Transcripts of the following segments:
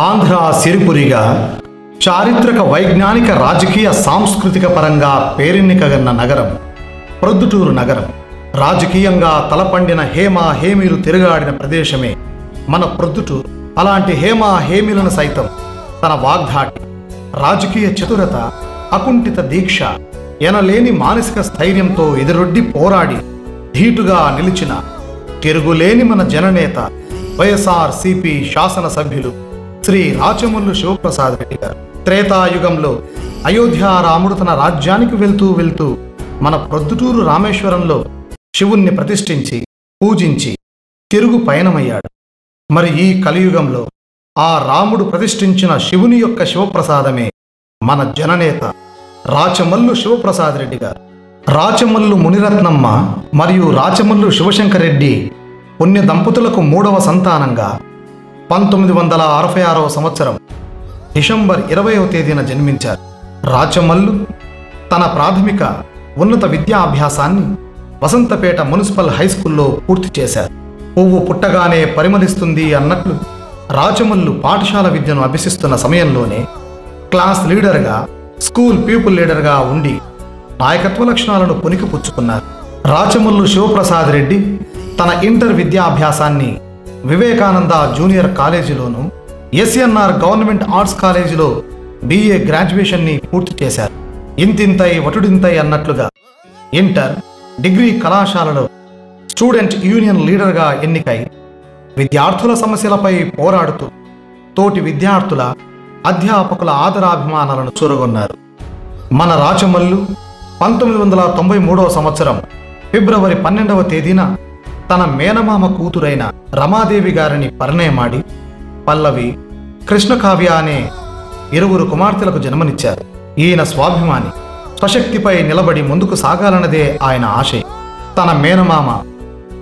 ఆంధ్ర సిరిపురిగా చారిత్రక వైజ్ఞానిక రాజకీయ సాంస్కృతిక పరంగా పేరెన్నికగన్న నగరం ప్రొద్దుటూరు నగరం. రాజకీయంగా తలపండిన హేమా హేమీలు తిరుగాడిన ప్రదేశమే మన ప్రొద్దుటూరు. అలాంటి హేమా హేమీలను సైతం తన వాగ్ధాటి, రాజకీయ చతురత, అకుంఠిత దీక్ష, ఎనలేని మానసిక స్థైర్యంతో ఎదురొడ్డి పోరాడి ధీటుగా నిలిచిన తిరుగులేని మన జననేత వైఎస్ఆర్సీపీ శాసనసభ్యులు శ్రీ రాచమల్లు శివప్రసాద్ రెడ్డి గారు. త్రేతాయుగంలో అయోధ్య రాముడు తన రాజ్యానికి వెళ్తూ మన ప్రొద్దుటూరు రామేశ్వరంలో శివుణ్ణి ప్రతిష్ఠించి పూజించి తిరుగు పయనమయ్యాడు. మరి ఈ కలియుగంలో ఆ రాముడు ప్రతిష్ఠించిన శివుని యొక్క శివప్రసాదమే మన జననేత రాచమల్లు శివప్రసాద్ రెడ్డి గారు. రాచమల్లు మునిరత్నమ్మ మరియు రాచమల్లు శివశంకర్ రెడ్డి పుణ్య దంపతులకు 3వ సంతానంగా 1966వ సంవత్సరం డిసెంబర్ 20వ తేదీన జన్మించారు. రాచమల్లు తన ప్రాథమిక ఉన్నత విద్యాభ్యాసాన్ని వసంతపేట మున్సిపల్ హైస్కూల్లో పూర్తి చేశారు. పువ్వు పుట్టగానే పరిమళిస్తుంది అన్నట్లు రాచమల్లు పాఠశాల విద్యను అభ్యసిస్తున్న సమయంలోనే క్లాస్ లీడర్గా, స్కూల్ పీపుల్ లీడర్గా ఉండి నాయకత్వ లక్షణాలను పుణికిపుచ్చుకున్నారు. రాచమల్లు శివప్రసాద్ రెడ్డి తన ఇంటర్ విద్యాభ్యాసాన్ని వివేకానంద జూనియర్ కాలేజీలోను, ఎస్ఎన్ఆర్ గవర్నమెంట్ ఆర్ట్స్ కాలేజీలో BA గ్రాడ్యుయేషన్ని పూర్తి చేశారు. ఇంతింతై వటుడింతై అన్నట్లుగా ఇంటర్, డిగ్రీ కళాశాలలో స్టూడెంట్ యూనియన్ లీడర్గా ఎన్నికై విద్యార్థుల సమస్యలపై పోరాడుతూ తోటి విద్యార్థుల, అధ్యాపకుల ఆదరాభిమానాలను చూరగొన్నారు. మన రాచమల్లు 1993వ సంవత్సరం ఫిబ్రవరి 12వ తేదీన తన మేనమామ కూతురైన రమాదేవి గారిని పరిణయమాడి పల్లవి, కృష్ణకావ్య అనే 2 కుమార్తెలకు జన్మనిచ్చారు. ఈయన స్వాభిమాని, స్వశక్తిపై నిలబడి ముందుకు సాగాలన్నదే ఆయన ఆశయం. తన మేనమామ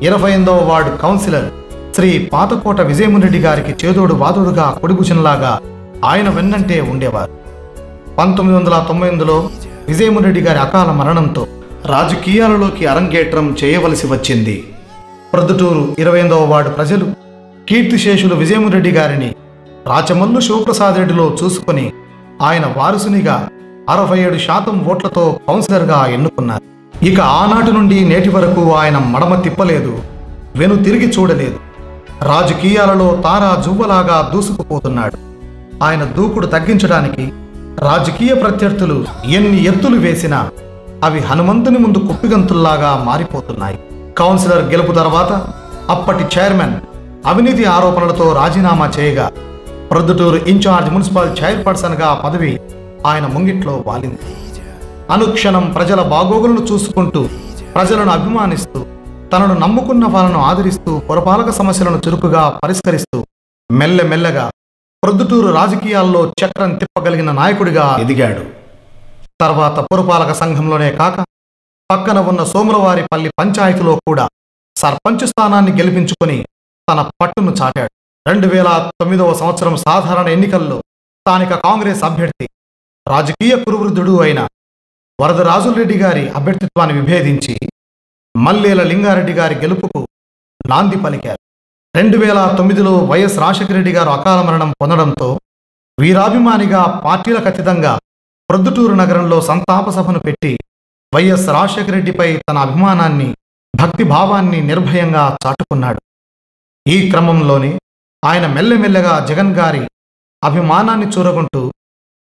28వ వార్డు కౌన్సిలర్ శ్రీ పాతకోట విజయమునిరెడ్డి గారికి చేదోడు వాదోడుగా కొడిభుజంలాగా ఆయన వెన్నంటే ఉండేవారు. 1998లో విజయమునిరెడ్డి గారి అకాల మరణంతో రాజకీయాలలోకి అరంగేట్రం చేయవలసి వచ్చింది. ప్రొద్దుటూరు 28వ వార్డు ప్రజలు కీర్తిశేషులు విజయమునిరెడ్డి గారిని రాచమల్లు శివప్రసాద్ రెడ్డిలో చూసుకుని ఆయన వారసునిగా 67% ఓట్లతో కౌన్సిలర్గా ఎన్నుకున్నారు. ఇక ఆనాటి నుండి నేటి వరకు ఆయన మడమ తిప్పలేదు, వెను తిరిగి చూడలేదు. రాజకీయాలలో తారా జువ్వలాగా దూసుకుపోతున్నాడు. ఆయన దూకుడు తగ్గించడానికి రాజకీయ ప్రత్యర్థులు ఎన్ని ఎత్తులు వేసినా అవి హనుమంతుని ముందు కుప్పిగంతుల్లాగా మారిపోతున్నాయి. కౌన్సిలర్ గెలుపు తర్వాత అప్పటి చైర్మన్ అవినీతి ఆరోపణలతో రాజీనామా చేయగా ప్రొద్దుటూరు ఇన్ఛార్జ్ మున్సిపల్ చైర్పర్సన్గా పదవి ఆయన ముంగిట్లో వాలింది. అనుక్షణం ప్రజల బాగోగులను చూసుకుంటూ, ప్రజలను అభిమానిస్తూ, తనను నమ్ముకున్న వాళ్ళను ఆదరిస్తూ, పురపాలక సమస్యలను చురుకుగా పరిష్కరిస్తూ మెల్లమెల్లగా ప్రొద్దుటూరు రాజకీయాల్లో చక్రం తిప్పగలిగిన నాయకుడిగా ఎదిగాడు. తర్వాత పురపాలక సంఘంలోనే కాక పక్కన ఉన్న సోములవారిపల్లి పంచాయతీలో కూడా సర్పంచ్ స్థానాన్ని గెలిపించుకొని తన పట్టును చాటాడు. 2009వ సంవత్సరం సాధారణ ఎన్నికల్లో స్థానిక కాంగ్రెస్ అభ్యర్థి, రాజకీయ కురువృద్ధుడు అయిన వరదరాజులరెడ్డి గారి అభ్యర్థిత్వాన్ని విభేదించి మల్లేల లింగారెడ్డి గారి గెలుపుకు నాంది పలికారు. 2009లో వైఎస్ రాజశేఖర రెడ్డి గారు అకాల మరణం పొందడంతో వీరాభిమానిగా పార్టీలకు అతీతంగా ప్రొద్దుటూరు నగరంలో సంతాప సభను పెట్టి వైఎస్ రాజశేఖర రెడ్డిపై తన అభిమానాన్ని, భక్తిభావాన్ని నిర్భయంగా చాటుకున్నాడు. ఈ క్రమంలోనే ఆయన మెల్లమెల్లగా జగన్ గారి అభిమానాన్ని చూరగొంటూ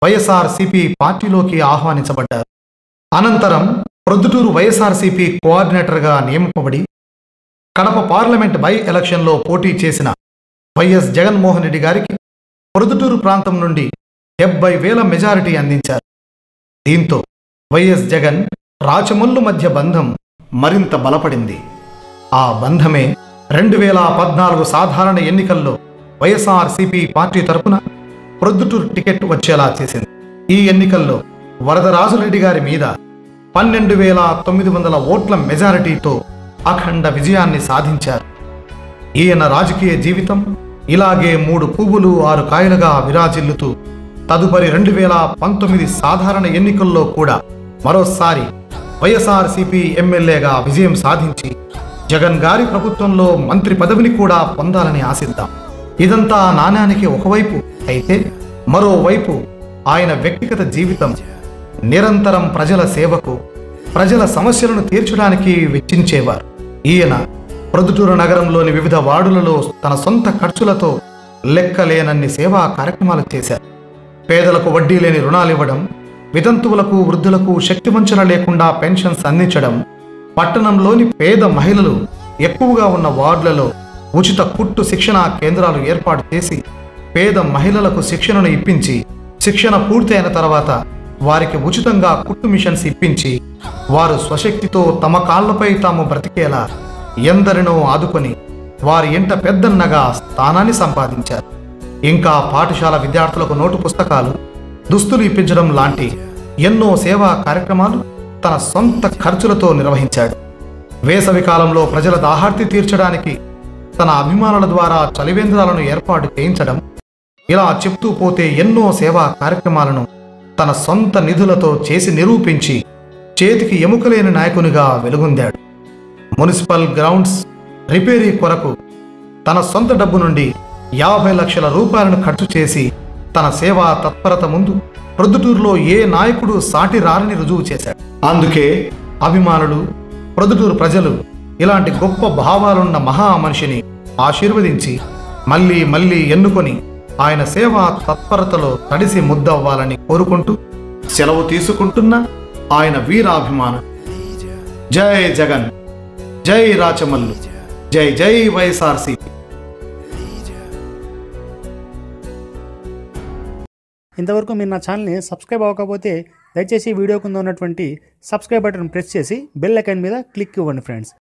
వైఎస్ఆర్సీపీ పార్టీలోకి ఆహ్వానించబడ్డారు. అనంతరం ప్రొద్దుటూరు వైఎస్ఆర్సీపీ కోఆర్డినేటర్గా నియమింపబడి కడప పార్లమెంట్ బై ఎలక్షన్లో పోటీ చేసిన వైఎస్ జగన్మోహన్ రెడ్డి గారికి ప్రొద్దుటూరు ప్రాంతం నుండి 70,000 మెజారిటీ అందించారు. దీంతో వైఎస్ జగన్, రాచమల్లు మధ్య బంధం మరింత బలపడింది. ఆ బంధమే 2014 సాధారణ ఎన్నికల్లో వైఎస్ఆర్సీపీ పార్టీ తరపున ప్రొద్దుటూరు టికెట్ వచ్చేలా చేసింది. ఈ ఎన్నికల్లో వరదరాజులరెడ్డి గారి మీద 12,900 ఓట్ల మెజారిటీతో అఖండ విజయాన్ని సాధించారు. ఈయన రాజకీయ జీవితం ఇలాగే 3 పువ్వులు 6 కాయలుగా విరాజిల్లుతూ తదుపరి 2019 సాధారణ ఎన్నికల్లో కూడా మరోసారి వైఎస్ఆర్సీపీ ఎమ్మెల్యేగా విజయం సాధించి జగన్ గారి ప్రభుత్వంలో మంత్రి పదవిని కూడా పొందాలని ఆశిద్దాం. ఇదంతా నాణ్యానికి ఒకవైపు అయితే, మరోవైపు ఆయన వ్యక్తిగత జీవితం నిరంతరం ప్రజల సేవకు, ప్రజల సమస్యలను తీర్చడానికి వెచ్చించేవారు. ఈయన ప్రొద్దుటూరు నగరంలోని వివిధ వార్డులలో తన సొంత ఖర్చులతో లెక్కలేనన్ని సేవా కార్యక్రమాలు చేశారు. పేదలకు వడ్డీ లేని రుణాలివ్వడం, వితంతువులకు, వృద్ధులకు శక్తివంచన లేకుండా పెన్షన్స్ అందించడం, పట్టణంలోని పేద మహిళలు ఎక్కువగా ఉన్న వార్డులలో ఉచిత కుట్టు శిక్షణా కేంద్రాలు ఏర్పాటు చేసి పేద మహిళలకు శిక్షణను ఇప్పించి, శిక్షణ పూర్తయిన తర్వాత వారికి ఉచితంగా కుట్టు మిషన్స్ ఇప్పించి వారు స్వశక్తితో తమ కాళ్లపై తాము బ్రతికేలా ఎందరినో ఆదుకొని వారి ఇంట పెద్దన్నగా స్థానాన్ని సంపాదించారు. ఇంకా పాఠశాల విద్యార్థులకు నోటు పుస్తకాలు, దుస్తులు ఇప్పించడం లాంటి ఎన్నో సేవా కార్యక్రమాలు తన సొంత ఖర్చులతో నిర్వహించాడు. వేసవి కాలంలో ప్రజల దాహార్తి తీర్చడానికి తన అభిమానుల ద్వారా చలివేంద్రాలను ఏర్పాటు చేయించడం, ఇలా చెప్తూ పోతే ఎన్నో సేవా కార్యక్రమాలను తన సొంత నిధులతో చేసి నిరూపించి చేతికి ఎముకలేని నాయకునిగా వెలుగొందాడు. మున్సిపల్ గ్రౌండ్స్ రిపేరీ కొరకు తన సొంత డబ్బు నుండి 50 లక్షల రూపాయలను ఖర్చు చేసి తన సేవా తత్పరత ముందు ప్రొద్దుటూరులో ఏ నాయకుడు సాటి రారని రుజువు చేశాడు. అందుకే అభిమానులు, ప్రొద్దుటూరు ప్రజలు ఇలాంటి గొప్ప భావాలున్న మహా మనిషిని ఆశీర్వదించి మళ్ళీ మళ్ళీ ఎన్నుకొని ఆయన సేవా తత్పరతలో తడిసి ముద్దవ్వాలని కోరుకుంటూ సెలవు తీసుకుంటున్న ఆయన వీరాభిమానుడు. జై జగన్, జై రాచమల్లు, జై జై వైఎస్ఆర్సీపీ. ఇంతవరకు మీరు నా ఛానల్ని సబ్స్క్రైబ్ అవ్వకపోతే దయచేసి వీడియో కింద ఉన్నటువంటి సబ్స్క్రైబ్ బటన్ ప్రెస్ చేసి బెల్ ఐకాన్ మీద క్లిక్ ఇవ్వండి ఫ్రెండ్స్.